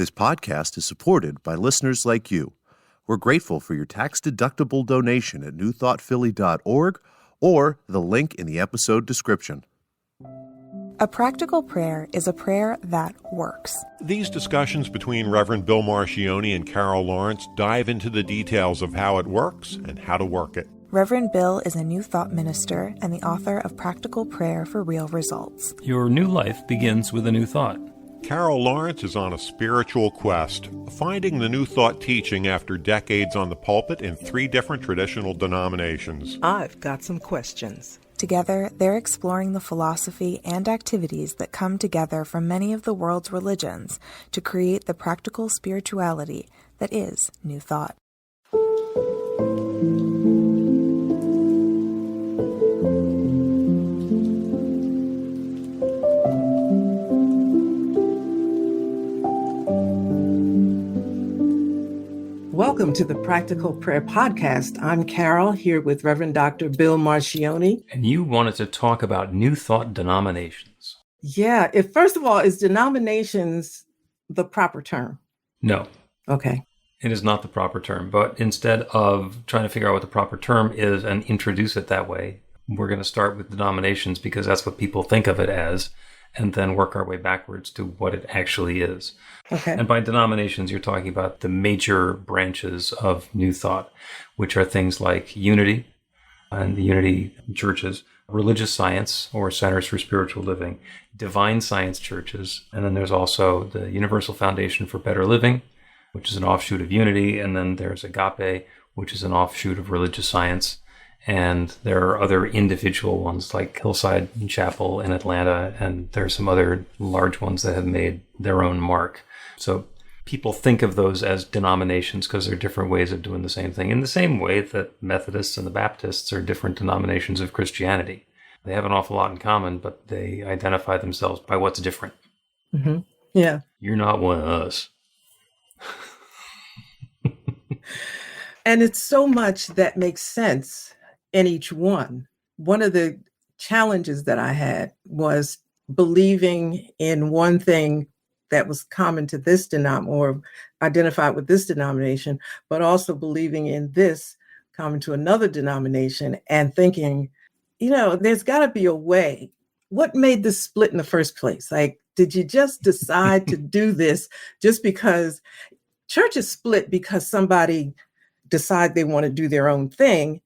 This podcast is supported by listeners like you. We're grateful for your tax-deductible donation at newthoughtphilly.org or the link in the episode description. A practical prayer is a prayer that works. These discussions between Reverend Bill Marcioni and Carol Lawrence dive into the details of how it works and how to work it. Reverend Bill is a New Thought minister and the author of Practical Prayer for Real Results. Your new life begins with a new thought. Carol Lawrence is on a spiritual quest, finding the New Thought teaching after decades on the pulpit in 3 different traditional denominations. I've got some questions. Together, they're exploring the philosophy and activities that come together from many of the world's religions to create the practical spirituality that is New Thought. Welcome to the Practical Prayer Podcast. I'm Carol, here with Reverend Dr. Bill Marcioni. And you wanted to talk about New Thought denominations. Yeah, first of all, is denominations the proper term? No. Okay. It is not the proper term, but instead of trying to figure out what the proper term is and introduce it that way, we're going to start with denominations because that's what people think of it as, and then work our way backwards to what it actually is. Okay. And by denominations, you're talking about the major branches of New Thought, which are things like unity and the unity churches, religious science or centers for spiritual living, divine science churches, and then there's also the Universal Foundation for Better Living, which is an offshoot of unity, and then there's Agape, which is an offshoot of religious science. And there are other individual ones like Hillside Chapel in Atlanta, and there are some other large ones that have made their own mark. So people think of those as denominations because they're different ways of doing the same thing, in the same way that Methodists and the Baptists are different denominations of Christianity. They have an awful lot in common, but they identify themselves by what's different. Mm-hmm. Yeah. You're not one of us. And it's so much that makes sense in each one. One of the challenges that I had was believing in one thing that was common to this denomination or identified with this denomination, but also believing in this common to another denomination and thinking, there's got to be a way. What made this split in the first place? Like, did you just decide to do this just because churches split because somebody decide they want to do their own thing?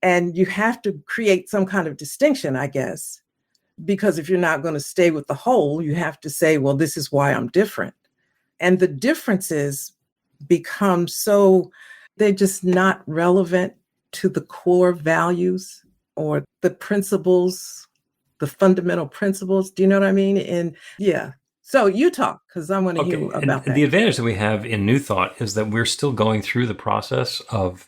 And you have to create some kind of distinction, I guess, because if you're not going to stay with the whole, you have to say, well, this is why I'm different. And the differences become they're just not relevant to the core values or the principles, the fundamental principles. Do you know what I mean? And yeah. So you talk, because I want to hear about that. The advantage that we have in New Thought is that we're still going through the process of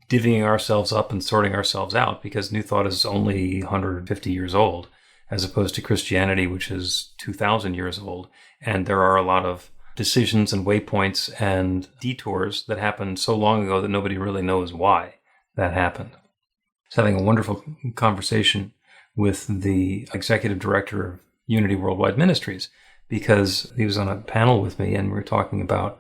divvying ourselves up and sorting ourselves out, because New Thought is only 150 years old, as opposed to Christianity, which is 2,000 years old. And there are a lot of decisions and waypoints and detours that happened so long ago that nobody really knows why that happened. I was having a wonderful conversation with the executive director of Unity Worldwide Ministries, because he was on a panel with me and we were talking about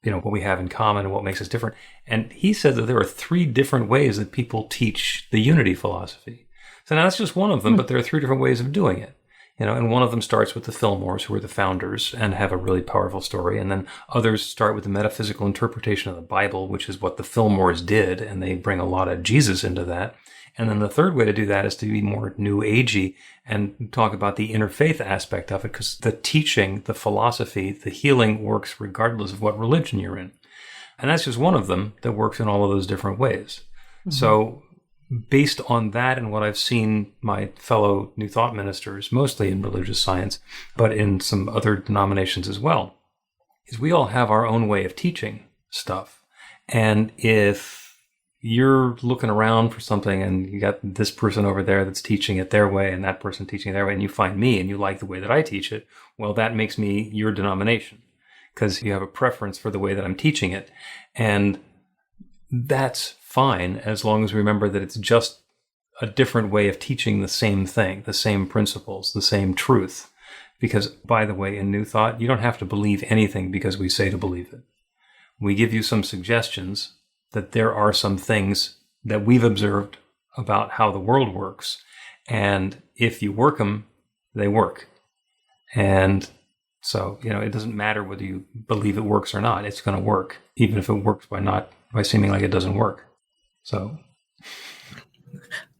what we have in common and what makes us different. And he said that there are 3 different ways that people teach the unity philosophy. So now that's just one of them, but there are 3 different ways of doing it. And one of them starts with the Fillmores, who are the founders and have a really powerful story. And then others start with the metaphysical interpretation of the Bible, which is what the Fillmores did. And they bring a lot of Jesus into that. And then the third way to do that is to be more new agey and talk about the interfaith aspect of it, because the teaching, the philosophy, the healing works regardless of what religion you're in. And that's just one of them that works in all of those different ways. Mm-hmm. So based on that and what I've seen my fellow New Thought ministers, mostly in religious science, but in some other denominations as well, is we all have our own way of teaching stuff. And if you're looking around for something and you got this person over there that's teaching it their way and that person teaching it their way, and you find me and you like the way that I teach it, well, that makes me your denomination because you have a preference for the way that I'm teaching it. And that's fine as long as we remember that it's just a different way of teaching the same thing, the same principles, the same truth. Because, by the way, in New Thought, you don't have to believe anything because we say to believe it. We give you some suggestions that there are some things that we've observed about how the world works. And if you work them, they work. And so, it doesn't matter whether you believe it works or not. It's going to work, even if it works by seeming like it doesn't work. So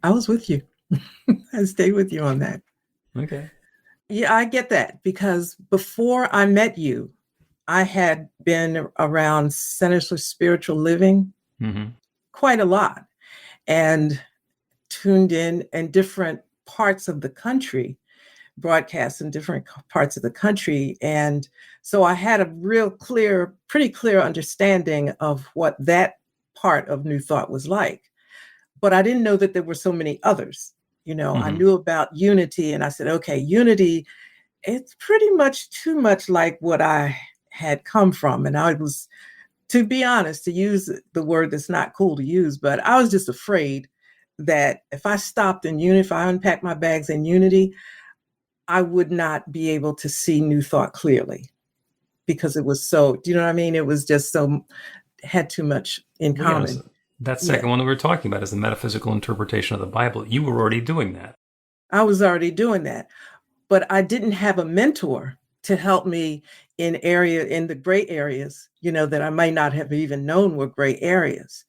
I was with you. I stayed with you on that. Okay. Yeah, I get that, because before I met you, I had been around Centers for Spiritual Living quite a lot, and tuned in different parts of the country, broadcasts in different parts of the country. And so I had a pretty clear understanding of what that part of New Thought was like. But I didn't know that there were so many others. I knew about unity, and I said, okay, unity, it's pretty much too much like what I had come from. And I was, to be honest, to use the word that's not cool to use, but I was just afraid that if I stopped in unity, if I unpacked my bags in unity, I would not be able to see New Thought clearly, because it was so, do you know what I mean? It was just had too much in common. That second one that we were talking about is the metaphysical interpretation of the Bible. You were already doing that. I was already doing that, but I didn't have a mentor to help me in the gray areas, that I might not have even known were gray areas.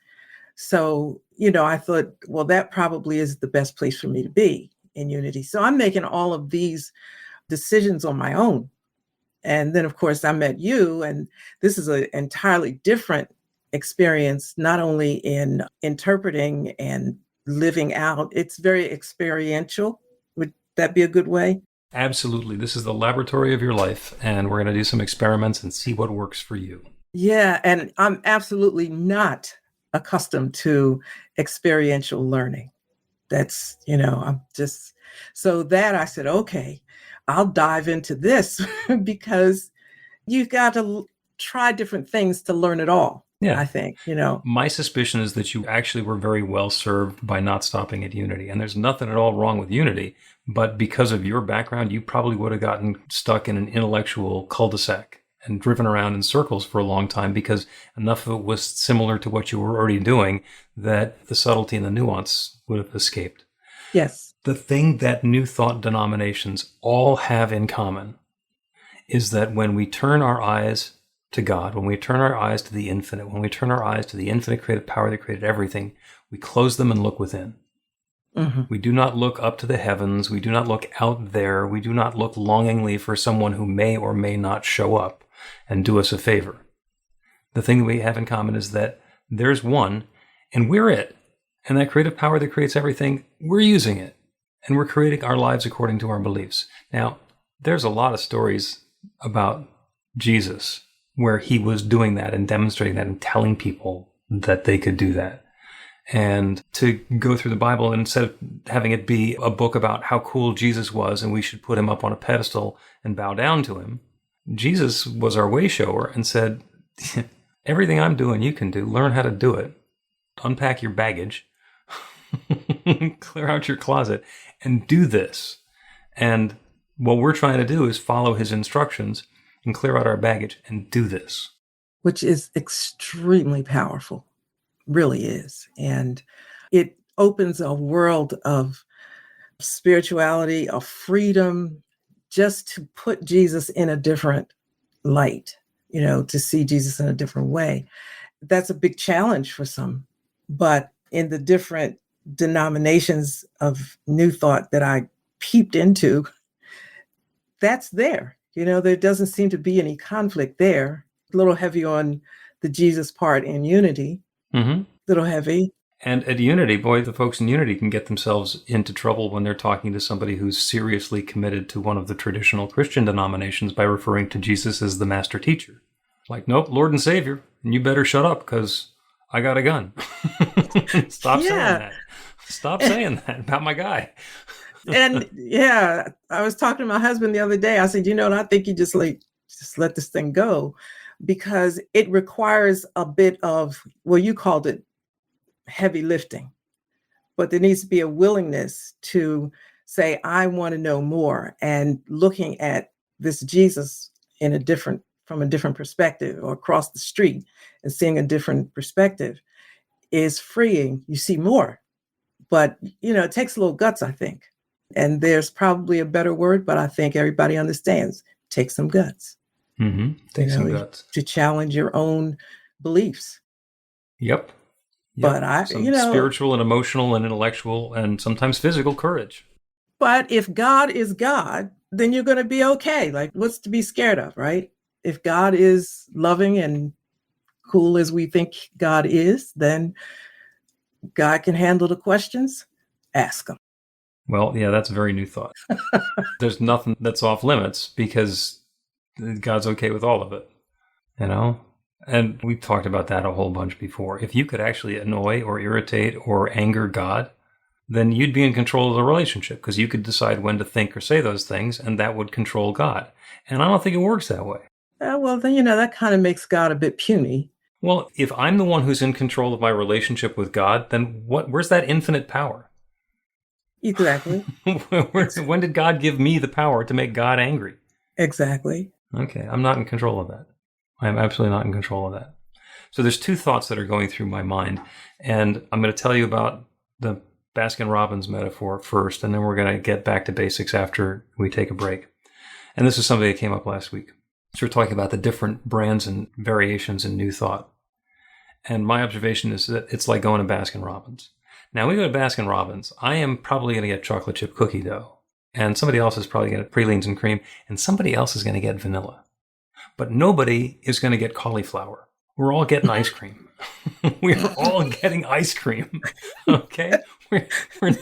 So, I thought, well, that probably is the best place for me to be, in unity. So I'm making all of these decisions on my own. And then, of course, I met you, and this is an entirely different experience, not only in interpreting and living out. It's very experiential. Would that be a good way? Absolutely. This is the laboratory of your life, and we're going to do some experiments and see what works for you. Yeah, and I'm absolutely not accustomed to experiential learning. That's, I'm just, so that I said, okay, I'll dive into this because you've got to try different things to learn it all. Yeah. I think, My suspicion is that you actually were very well served by not stopping at unity. And there's nothing at all wrong with unity, but because of your background, you probably would have gotten stuck in an intellectual cul-de-sac and driven around in circles for a long time, because enough of it was similar to what you were already doing that the subtlety and the nuance would have escaped. Yes. The thing that New Thought denominations all have in common is that when we turn our eyes to God, when we turn our eyes to the infinite, when we turn our eyes to the infinite creative power that created everything, we close them and look within. We do not look up to the heavens. We do not look out there. We do not look longingly for someone who may or may not show up and do us a favor. The thing that we have in common is that there's one, and we're it. And that creative power that creates everything, we're using it. And we're creating our lives according to our beliefs. Now, there's a lot of stories about Jesus where he was doing that and demonstrating that and telling people that they could do that. And to go through the Bible, and instead of having it be a book about how cool Jesus was and we should put him up on a pedestal and bow down to him, Jesus was our way shower and said, everything I'm doing, you can do. Learn how to do it. Unpack your baggage, clear out your closet, and do this. And what we're trying to do is follow his instructions and clear out our baggage and do this. Which is extremely powerful, really is. And it opens a world of spirituality, of freedom, just to put Jesus in a different light, to see Jesus in a different way. That's a big challenge for some. But in the different denominations of New Thought that I peeped into, that's there. There doesn't seem to be any conflict there. A little heavy on the Jesus part in unity. Little heavy. And at unity, boy, the folks in unity can get themselves into trouble when they're talking to somebody who's seriously committed to one of the traditional Christian denominations by referring to Jesus as the master teacher. Like, nope, Lord and Savior, and you better shut up because I got a gun. Stop saying that. Stop saying that about my guy. And yeah, I was talking to my husband the other day. I said, I think you just let this thing go, because it requires a bit of, well, you called it heavy lifting, but there needs to be a willingness to say, I want to know more, and looking at this Jesus from a different perspective, or across the street and seeing a different perspective is freeing. You see more, but it takes a little guts, I think. And there's probably a better word, but I think everybody understands. Take some guts. Mm-hmm. Take some guts to challenge your own beliefs. Yep. But spiritual and emotional and intellectual and sometimes physical courage. But if God is God, then you're going to be okay. Like, what's to be scared of, right? If God is loving and cool as we think God is, then God can handle the questions. Ask him. Well, yeah, that's a very new thought. There's nothing that's off limits because God's okay with all of it, And we've talked about that a whole bunch before. If you could actually annoy or irritate or anger God, then you'd be in control of the relationship because you could decide when to think or say those things, and that would control God. And I don't think it works that way. Well, then, that kind of makes God a bit puny. Well, if I'm the one who's in control of my relationship with God, then where's that infinite power? Exactly. When did God give me the power to make God angry? Exactly. Okay, I'm not in control of that. I'm absolutely not in control of that. So there's two thoughts that are going through my mind, and I'm going to tell you about the Baskin-Robbins metaphor first, and then we're going to get back to basics after we take a break. And this is something that came up last week. So we're talking about the different brands and variations in New Thought. And my observation is that it's like going to Baskin-Robbins. Now, we go to Baskin-Robbins, I am probably going to get chocolate chip cookie dough. And somebody else is probably going to get pralines and cream. And somebody else is going to get vanilla. But nobody is going to get cauliflower. We're all getting ice cream. We're all getting ice cream. Okay? We're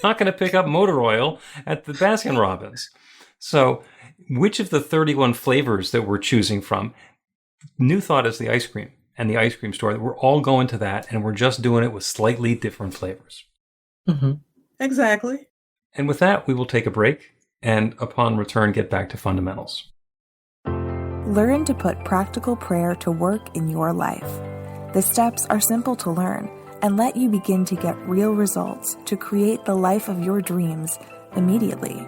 not going to pick up motor oil at the Baskin-Robbins. So which of the 31 flavors that we're choosing from, New Thought is the ice cream and the ice cream store. We're all going to that, and we're just doing it with slightly different flavors. Mm-hmm. Exactly. And with that, we will take a break, and upon return, get back to fundamentals. Learn to put practical prayer to work in your life. The steps are simple to learn and let you begin to get real results to create the life of your dreams immediately.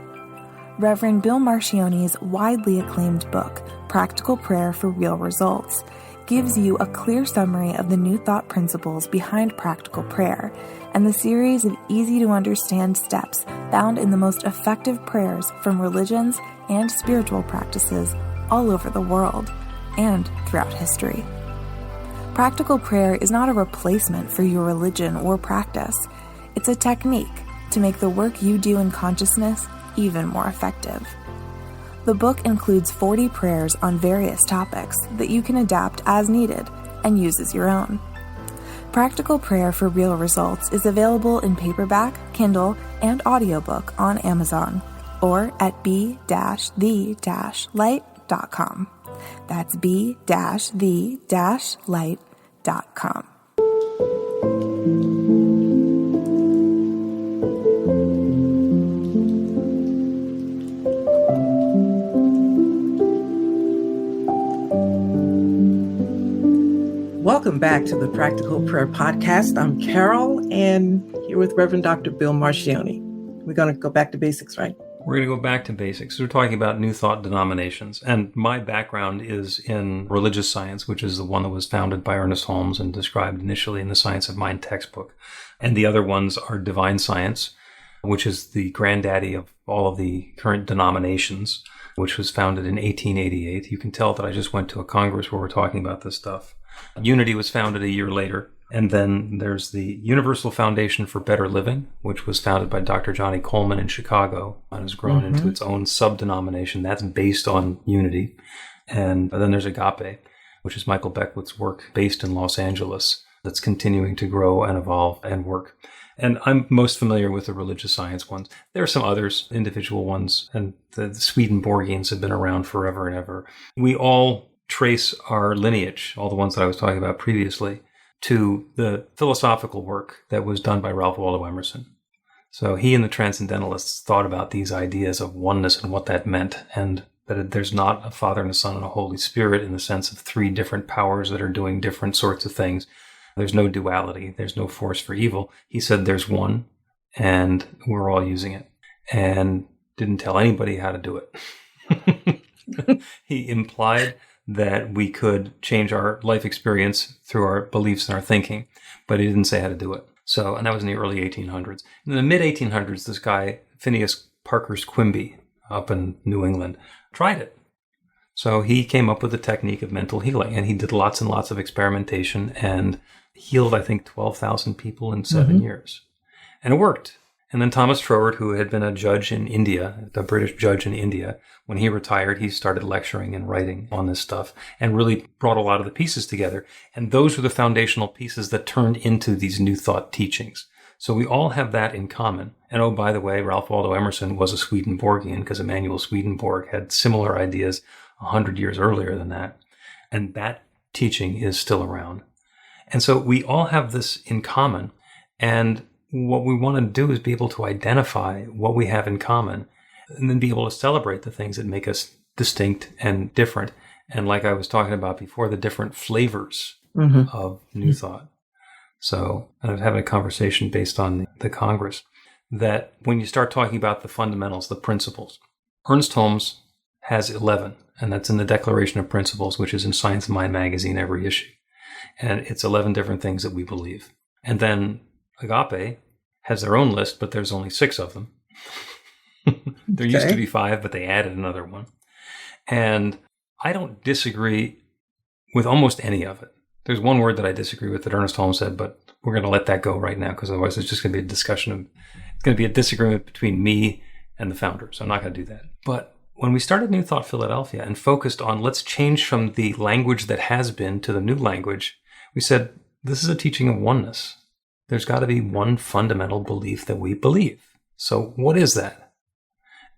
Reverend Bill Marcione's widely acclaimed book, Practical Prayer for Real Results, gives you a clear summary of the New Thought principles behind practical prayer and the series of easy-to-understand steps found in the most effective prayers from religions and spiritual practices all over the world and throughout history. Practical prayer is not a replacement for your religion or practice. It's a technique to make the work you do in consciousness even more effective. The book includes 40 prayers on various topics that you can adapt as needed and use as your own. Practical Prayer for Real Results is available in paperback, Kindle, and audiobook on Amazon or at b-the-light.com. That's b-the-light.com. Welcome back to the Practical Prayer Podcast. I'm Carol, and here with Reverend Dr. Bill Marcione. We're going to go back to basics, right? We're going to go back to basics. We're talking about New Thought denominations. And my background is in religious science, which is the one that was founded by Ernest Holmes and described initially in the Science of Mind textbook. And the other ones are divine science, which is the granddaddy of all of the current denominations, which was founded in 1888. You can tell that I just went to a congress where we're talking about this stuff. Unity was founded a year later. And then there's the Universal Foundation for Better Living, which was founded by Dr. Johnny Coleman in Chicago and has grown into its own sub-denomination. That's based on unity. And then there's Agape, which is Michael Beckwith's work based in Los Angeles that's continuing to grow and evolve and work. And I'm most familiar with the religious science ones. There are some others, individual ones, and the Swedenborgians have been around forever and ever. We all trace our lineage, all the ones that I was talking about previously, to the philosophical work that was done by Ralph Waldo Emerson. So he and the Transcendentalists thought about these ideas of oneness and what that meant, and that there's not a Father and a Son and a Holy Spirit in the sense of three different powers that are doing different sorts of things. There's no duality. There's no force for evil. He said there's one, and we're all using it, and didn't tell anybody how to do it. He implied that we could change our life experience through our beliefs and our thinking, but he didn't say how to do it. So, and that was in the early 1800s. In the mid 1800s, this guy, Phineas Parkhurst Quimby, up in New England, tried it. So he came up with the technique of mental healing, and he did lots and lots of experimentation and healed, I think, 12,000 people in 7 years. And it worked. And then Thomas Troward, who had been a judge in India, a British judge in India, when he retired, he started lecturing and writing on this stuff and really brought a lot of the pieces together. And those were the foundational pieces that turned into these New Thought teachings. So we all have that in common. And oh, by the way, Ralph Waldo Emerson was a Swedenborgian because Emanuel Swedenborg had similar ideas 100 years earlier than that. And that teaching is still around. And so we all have this in common. And what we want to do is be able to identify what we have in common and then be able to celebrate the things that make us distinct and different. And like I was talking about before, the different flavors of New Thought. So I was having a conversation based on the Congress that when you start talking about the fundamentals, the principles, Ernest Holmes has 11, and that's in the Declaration of Principles, which is in Science of Mind magazine every issue. And it's 11 different things that we believe. And then Agape has their own list, but there's only 6 of them. There used to be 5, but they added another one. And I don't disagree with almost any of it. There's one word that I disagree with that Ernest Holmes said, but we're going to let that go right now because otherwise it's just going to be a discussion of, it's going to be a disagreement between me and the founder. So I'm not going to do that. But when we started New Thought Philadelphia and focused on let's change from the language that has been to the new language, we said, this is a teaching of oneness. There's got to be one fundamental belief that we believe. So what is that?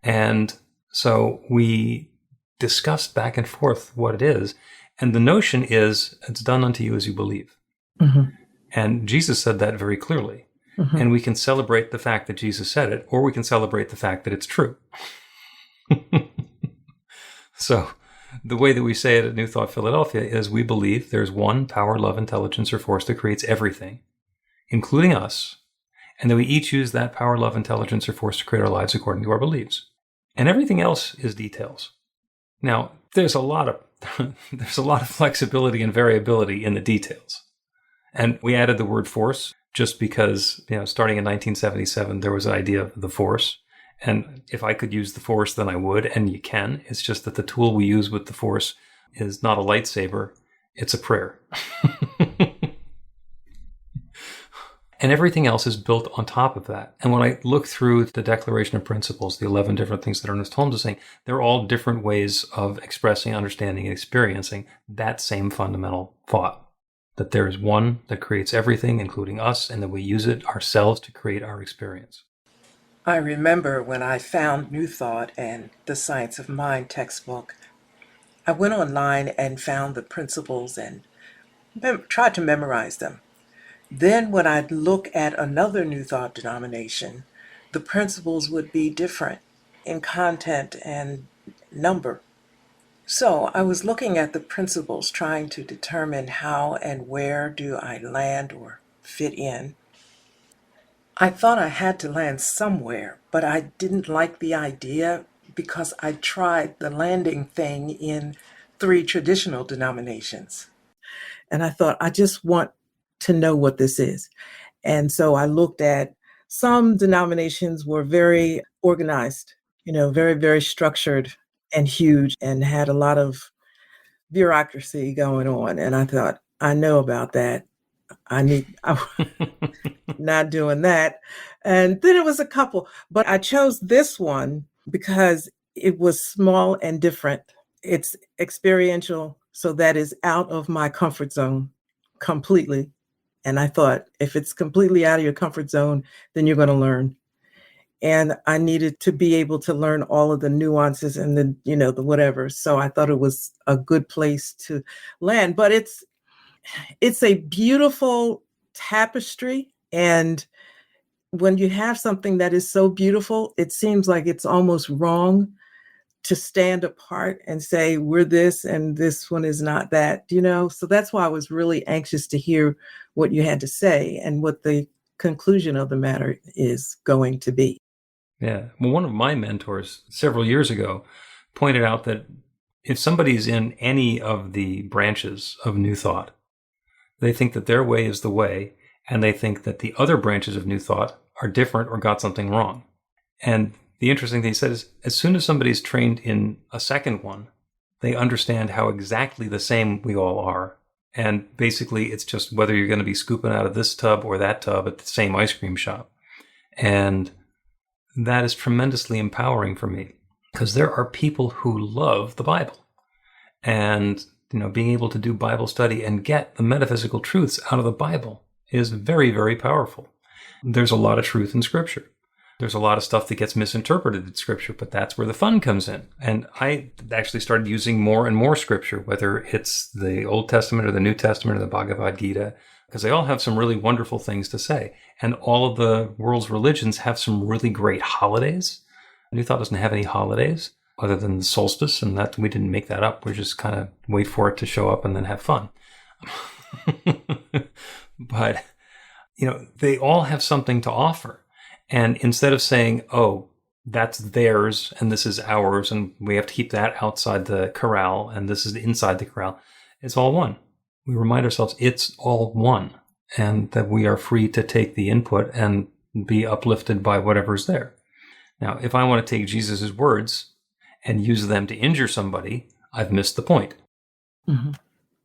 And so we discussed back and forth what it is. And the notion is it's done unto you as you believe. And Jesus said that very clearly. And we can celebrate the fact that Jesus said it, or we can celebrate the fact that it's true. So the way that we say it at New Thought Philadelphia is we believe there's one power, love, intelligence, or force that creates everything, including us, and that we each use that power, love, intelligence, or force to create our lives according to our beliefs. And everything else is details. Now, there's a lot of flexibility and variability in the details. And we added the word force just because, starting in 1977, there was an idea of the force. And if I could use the force, then I would, and you can. It's just that the tool we use with the force is not a lightsaber, it's a prayer. And everything else is built on top of that. And when I look through the Declaration of Principles, the 11 different things that Ernest Holmes is saying, they're all different ways of expressing, understanding, and experiencing that same fundamental thought. That there is one that creates everything, including us, and that we use it ourselves to create our experience. I remember when I found New Thought and the Science of Mind textbook, I went online and found the principles and tried to memorize them. Then when I'd look at another New Thought denomination, the principles would be different in content and number. So I was looking at the principles, trying to determine how and where do I land or fit in. I thought I had to land somewhere, but I didn't like the idea because I tried the landing thing in 3 traditional denominations. And I thought, I just want to know what this is. And so I looked at some denominations were very organized, very, very structured and huge and had a lot of bureaucracy going on. And I thought, I know about that. I'm not doing that. And then it was a couple, but I chose this one because it was small and different. It's experiential. So that is out of my comfort zone completely. And I thought, if it's completely out of your comfort zone, then you're going to learn. And I needed to be able to learn all of the nuances and the whatever. So I thought it was a good place to land. But it's a beautiful tapestry. And when you have something that is so beautiful, it seems like it's almost wrong to stand apart and say, we're this and this one is not that, So that's why I was really anxious to hear what you had to say and what the conclusion of the matter is going to be. Yeah. Well, one of my mentors several years ago pointed out that if somebody's in any of the branches of New Thought, they think that their way is the way, and they think that the other branches of New Thought are different or got something wrong. And the interesting thing he said is, as soon as somebody's trained in a second one, they understand how exactly the same we all are. And basically, it's just whether you're going to be scooping out of this tub or that tub at the same ice cream shop. And that is tremendously empowering for me, because there are people who love the Bible. And, being able to do Bible study and get the metaphysical truths out of the Bible is very, very powerful. There's a lot of truth in Scripture. There's a lot of stuff that gets misinterpreted in Scripture, but that's where the fun comes in. And I actually started using more and more Scripture, whether it's the Old Testament or the New Testament or the Bhagavad Gita, because they all have some really wonderful things to say. And all of the world's religions have some really great holidays. New Thought doesn't have any holidays other than the solstice, and that we didn't make that up. We just kind of wait for it to show up and then have fun. But, they all have something to offer. And instead of saying, oh, that's theirs and this is ours, and we have to keep that outside the corral and this is inside the corral, it's all one. We remind ourselves it's all one, and that we are free to take the input and be uplifted by whatever's there. Now, if I want to take Jesus' words and use them to injure somebody, I've missed the point. Mm-hmm.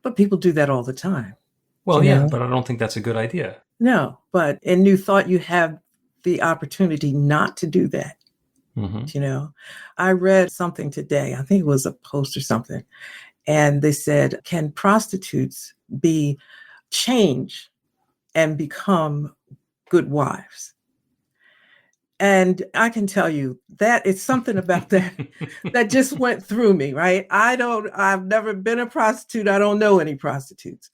But people do that all the time. Well, yeah, but I don't think that's a good idea. No, but in New Thought, you have the opportunity not to do that. Mm-hmm. I read something today, I think it was a post or something, and they said, can prostitutes change and become good wives? And I can tell you that it's something about that that just went through me, right? I've never been a prostitute. I don't know any prostitutes,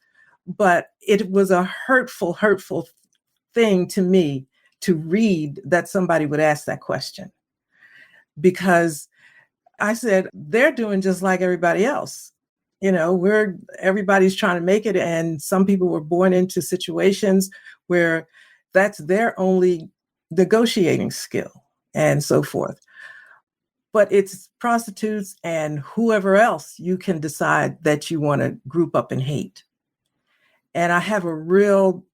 but it was a hurtful thing to me to read that somebody would ask that question, because I said, they're doing just like everybody else. Everybody's trying to make it. And some people were born into situations where that's their only negotiating skill and so forth. But it's prostitutes and whoever else you can decide that you want to group up and hate. And I have a real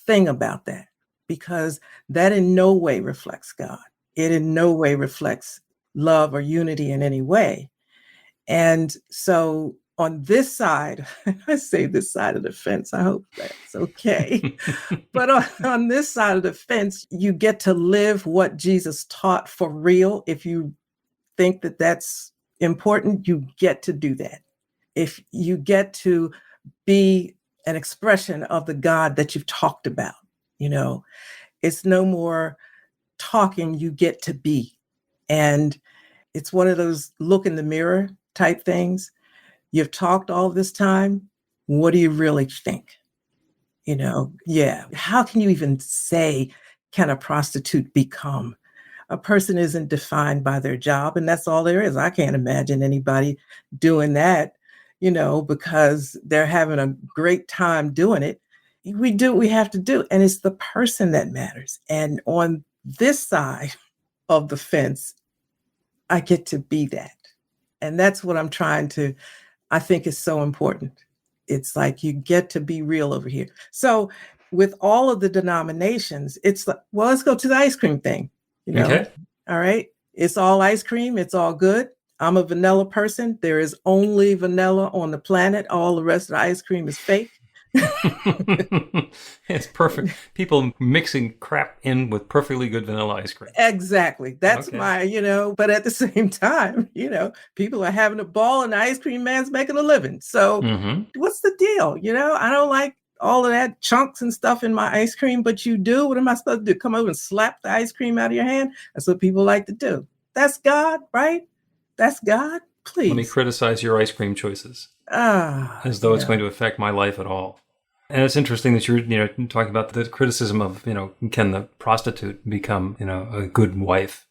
thing about that, because that in no way reflects God. It in no way reflects love or unity in any way. And so on this side, I say this side of the fence, I hope that's okay. But on this side of the fence, you get to live what Jesus taught for real. If you think that that's important, you get to do that. If you get to be an expression of the God that you've talked about, it's no more talking, you get to be. And it's one of those look in the mirror type things. You've talked all this time. What do you really think? How can you even say, can a prostitute become? A person isn't defined by their job, and that's all there is. I can't imagine anybody doing that, because they're having a great time doing it. We do what we have to do, and it's the person that matters. And on this side of the fence, I get to be that. And that's what I think is so important. It's like you get to be real over here. So with all of the denominations, it's like, well, let's go to the ice cream thing. Okay. All right. It's all ice cream. It's all good. I'm a vanilla person. There is only vanilla on the planet. All the rest of the ice cream is fake. It's perfect. People mixing crap in with perfectly good vanilla ice cream. Exactly. That's my, but at the same time, people are having a ball and the ice cream man's making a living. So what's the deal? I don't like all of that chunks and stuff in my ice cream, but you do. What am I supposed to do? Come over and slap the ice cream out of your hand? That's what people like to do. That's God, right? That's God. Please. Let me criticize your ice cream choices. As though it's going to affect my life at all. And it's interesting that you're, talking about the criticism of, can the prostitute become, a good wife?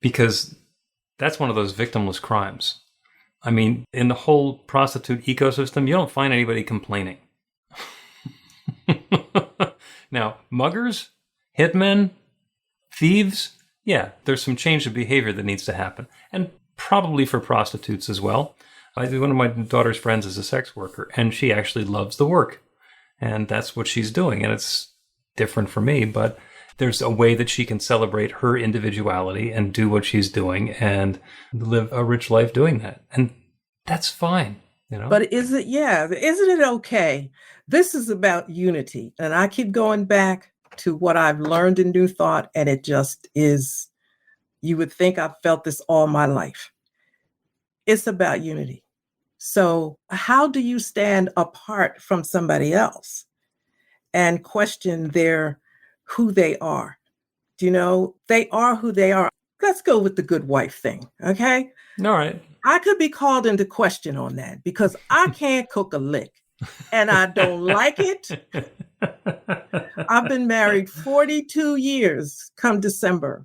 Because that's one of those victimless crimes. I mean, in the whole prostitute ecosystem, you don't find anybody complaining. Now, muggers, hitmen, thieves, yeah, there's some change of behavior that needs to happen. And probably for prostitutes as well. One of my daughter's friends is a sex worker, and she actually loves the work. And that's what she's doing. And it's different for me, but there's a way that she can celebrate her individuality and do what she's doing and live a rich life doing that. And that's fine, you know? But isn't it okay? This is about unity. And I keep going back to what I've learned in New Thought, and it just is, you would think I've felt this all my life. It's about unity. So how do you stand apart from somebody else and question who they are? Do you know, they are who they are. Let's go with the good wife thing, okay? All right. I could be called into question on that because I can't cook a lick and I don't like it. I've been married 42 years come December.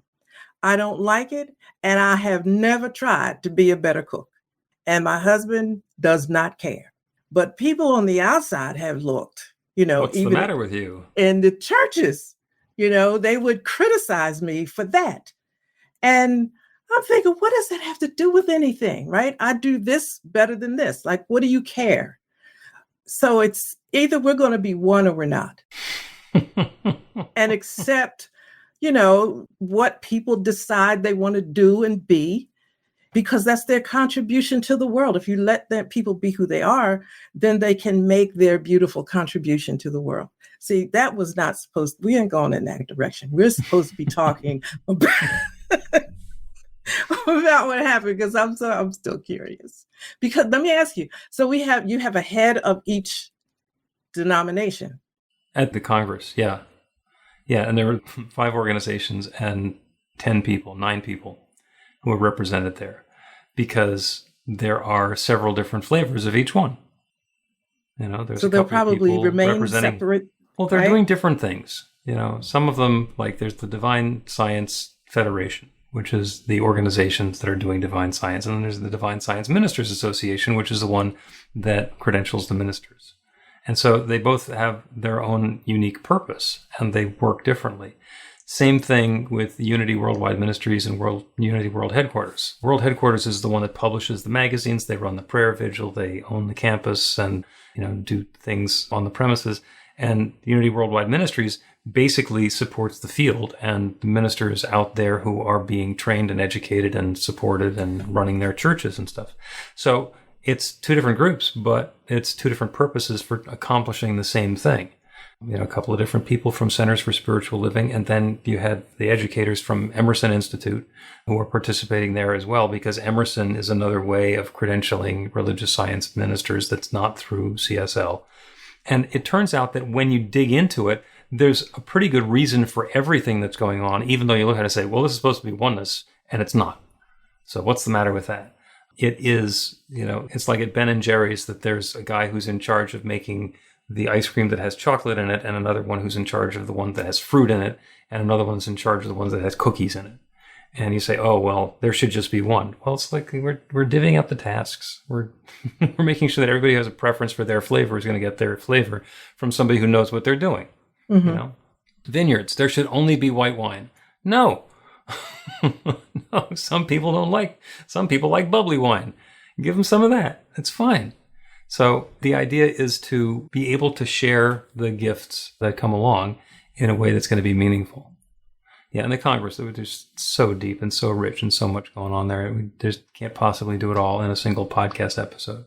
I don't like it, and I have never tried to be a better cook. And my husband does not care. But people on the outside have looked, What's even the matter with you? in the churches, they would criticize me for that. And I'm thinking, what does that have to do with anything, right? I do this better than this. Like, what do you care? So it's either we're going to be one or we're not. And accept, what people decide they want to do and be, because that's their contribution to the world. If you let people be who they are, then they can make their beautiful contribution to the world. See, that was not we ain't going in that direction. We're supposed to be talking about what happened, because I'm still curious. Because let me ask you, so you have a head of each denomination. At the Congress, yeah. Yeah, and there were 5 organizations and 9 people who are represented there, because there are several different flavors of each one. There's so they'll probably remain separate. Well, they're doing different things. Some of them, like there's the Divine Science Federation, which is the organizations that are doing divine science. And then there's the Divine Science Ministers Association, which is the one that credentials the ministers. And so they both have their own unique purpose, and they work differently. Same thing with Unity Worldwide Ministries and Unity World Headquarters. World Headquarters is the one that publishes the magazines. They run the prayer vigil. They own the campus and do things on the premises. And Unity Worldwide Ministries basically supports the field and the ministers out there who are being trained and educated and supported and running their churches and stuff. So it's 2 different groups, but it's 2 different purposes for accomplishing the same thing. A couple of different people from Centers for Spiritual Living, and then you had the educators from Emerson Institute who are participating there as well, because Emerson is another way of credentialing religious science ministers that's not through CSL. And it turns out that when you dig into it, there's a pretty good reason for everything that's going on, even though you look at it and say, well, this is supposed to be oneness, and it's not. So what's the matter with that? It is, it's like at Ben & Jerry's that there's a guy who's in charge of making the ice cream that has chocolate in it, and another one who's in charge of the one that has fruit in it, and another one's in charge of the ones that has cookies in it. And you say, oh, well, there should just be one. Well, it's like we're divvying up the tasks. We're making sure that everybody who has a preference for their flavor is going to get their flavor from somebody who knows what they're doing. Mm-hmm. Vineyards, there should only be white wine. No. No, some people like bubbly wine. Give them some of that. It's fine. So the idea is to be able to share the gifts that come along in a way that's going to be meaningful. Yeah, and the Congress, they're just so deep and so rich and so much going on there. We just can't possibly do it all in a single podcast episode.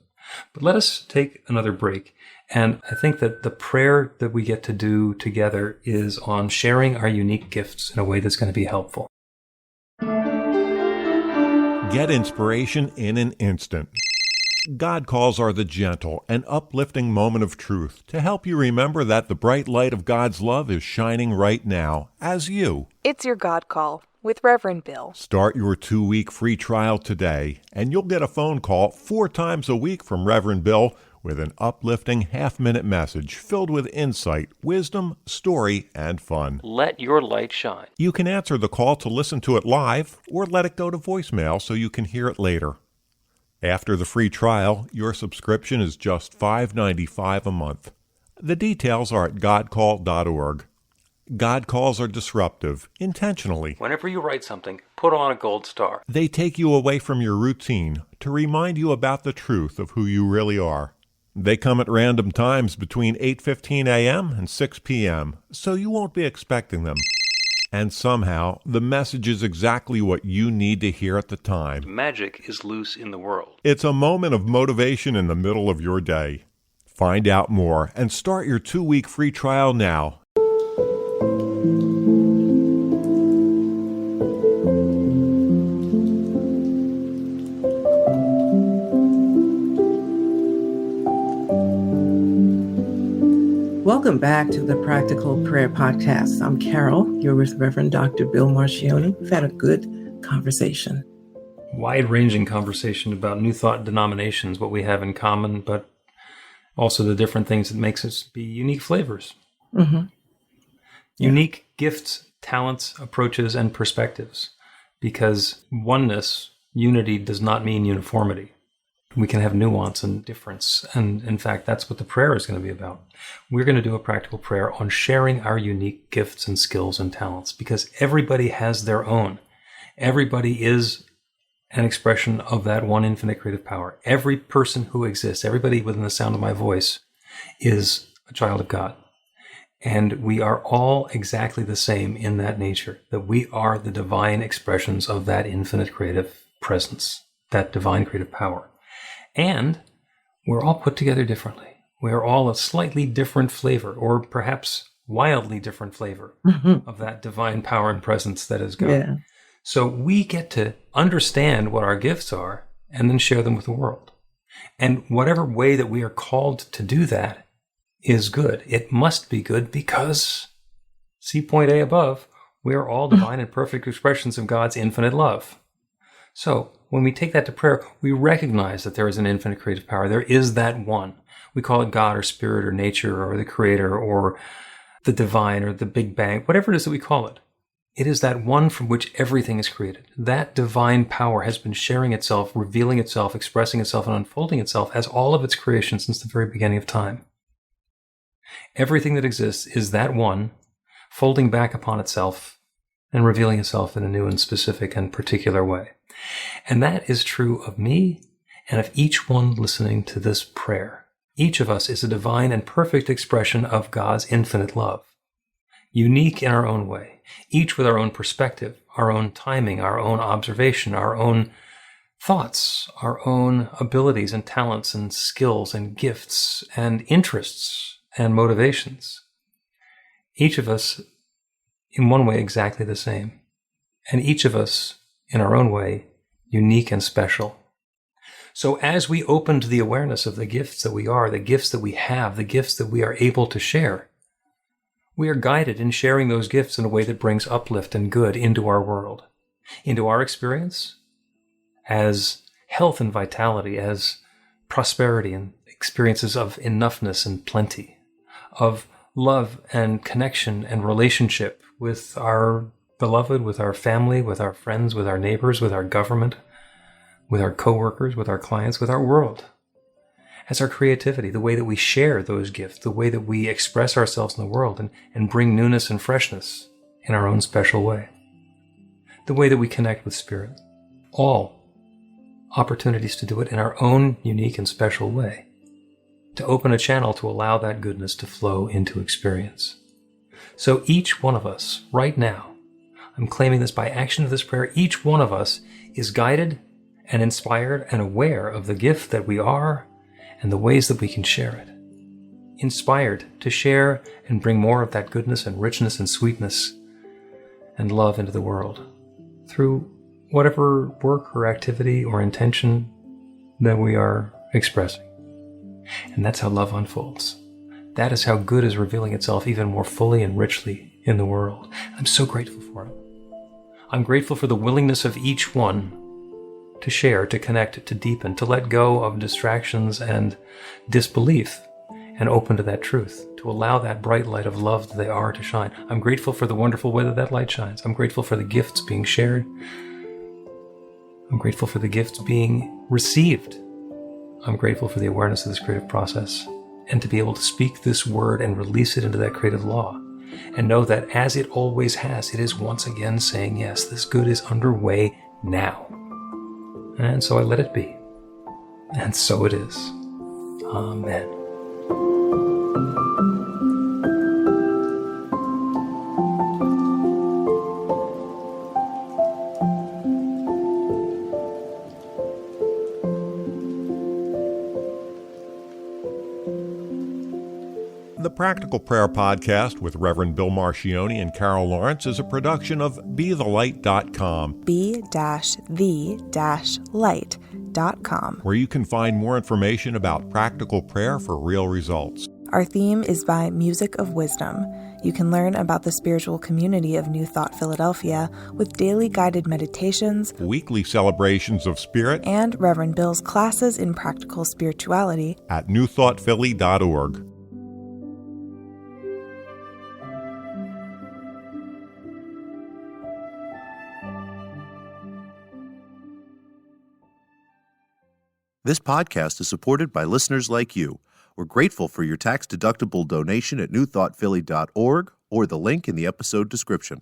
But let us take another break. And I think that the prayer that we get to do together is on sharing our unique gifts in a way that's going to be helpful. Get inspiration in an instant. God calls are the gentle and uplifting moment of truth to help you remember that the bright light of God's love is shining right now as you. It's your God Call with Reverend Bill. Start your 2-week free trial today, and you'll get a phone call 4 times a week from Reverend Bill with an uplifting half-minute message filled with insight, wisdom, story, and fun. Let your light shine. You can answer the call to listen to it live or let it go to voicemail so you can hear it later. After the free trial, your subscription is just $5.95 a month. The details are at godcall.org. God calls are disruptive, intentionally. Whenever you write something, put on a gold star. They take you away from your routine to remind you about the truth of who you really are. They come at random times between 8:15 a.m. and 6 p.m., so you won't be expecting them. And somehow, the message is exactly what you need to hear at the time. Magic is loose in the world. It's a moment of motivation in the middle of your day. Find out more and start your 2-week free trial now. Welcome back to the Practical Prayer Podcast. I'm Carol. You're with Reverend Dr. Bill Marcioni. We've had a good conversation. Wide-ranging conversation about New Thought denominations, what we have in common, but also the different things that makes us be unique flavors. Mm-hmm. Unique gifts, talents, approaches, and perspectives. Because oneness, unity, does not mean uniformity. We can have nuance and difference. And in fact, that's what the prayer is going to be about. We're going to do a practical prayer on sharing our unique gifts and skills and talents, because everybody has their own. Everybody is an expression of that one infinite creative power. Every person who exists, everybody within the sound of my voice, is a child of God. And we are all exactly the same in that nature, that we are the divine expressions of that infinite creative presence, that divine creative power. And we're all put together differently. We're all a slightly different flavor, or perhaps wildly different flavor of that divine power and presence that is God. Yeah. So we get to understand what our gifts are and then share them with the world. And whatever way that we are called to do that is good. It must be good because, see point A above, we are all divine and perfect expressions of God's infinite love. So when we take that to prayer, we recognize that there is an infinite creative power. There is that one. We call it God or spirit or nature or the creator or the divine or the Big Bang, whatever it is that we call it. It is that one from which everything is created. That divine power has been sharing itself, revealing itself, expressing itself, and unfolding itself as all of its creation since the very beginning of time. Everything that exists is that one folding back upon itself and revealing itself in a new and specific and particular way. And that is true of me and of each one listening to this prayer. Each of us is a divine and perfect expression of God's infinite love, unique in our own way, each with our own perspective, our own timing, our own observation, our own thoughts, our own abilities and talents and skills and gifts and interests and motivations. Each of us, in one way, exactly the same, and each of us, in our own way, unique and special. So as we open to the awareness of the gifts that we are, the gifts that we have, the gifts that we are able to share, we are guided in sharing those gifts in a way that brings uplift and good into our world, into our experience as health and vitality, as prosperity and experiences of enoughness and plenty, of love and connection and relationship with our beloved, with our family, with our friends, with our neighbors, with our government, with our coworkers, with our clients, with our world. As our creativity, the way that we share those gifts, the way that we express ourselves in the world and bring newness and freshness in our own special way. The way that we connect with Spirit. All opportunities to do it in our own unique and special way. To open a channel to allow that goodness to flow into experience. So each one of us, right now, I'm claiming this by action of this prayer, each one of us is guided and inspired and aware of the gift that we are and the ways that we can share it. Inspired to share and bring more of that goodness and richness and sweetness and love into the world through whatever work or activity or intention that we are expressing. And that's how love unfolds. That is how good is revealing itself even more fully and richly in the world. I'm so grateful for it. I'm grateful for the willingness of each one to share, to connect, to deepen, to let go of distractions and disbelief and open to that truth, to allow that bright light of love that they are to shine. I'm grateful for the wonderful way that that light shines. I'm grateful for the gifts being shared. I'm grateful for the gifts being received. I'm grateful for the awareness of this creative process and to be able to speak this word and release it into that creative law and know that as it always has, it is once again saying, yes, this good is underway now. And so I let it be. And so it is. Amen. The Practical Prayer Podcast with Reverend Bill Marcioni and Carol Lawrence is a production of BeTheLight.com, be-the-light.com, where you can find more information about practical prayer for real results. Our theme is by Music of Wisdom. You can learn about the spiritual community of New Thought Philadelphia with daily guided meditations, Weekly celebrations of spirit, and Reverend Bill's classes in practical spirituality at newthoughtphilly.org. This podcast is supported by listeners like you. We're grateful for your tax-deductible donation at newthoughtphilly.org or the link in the episode description.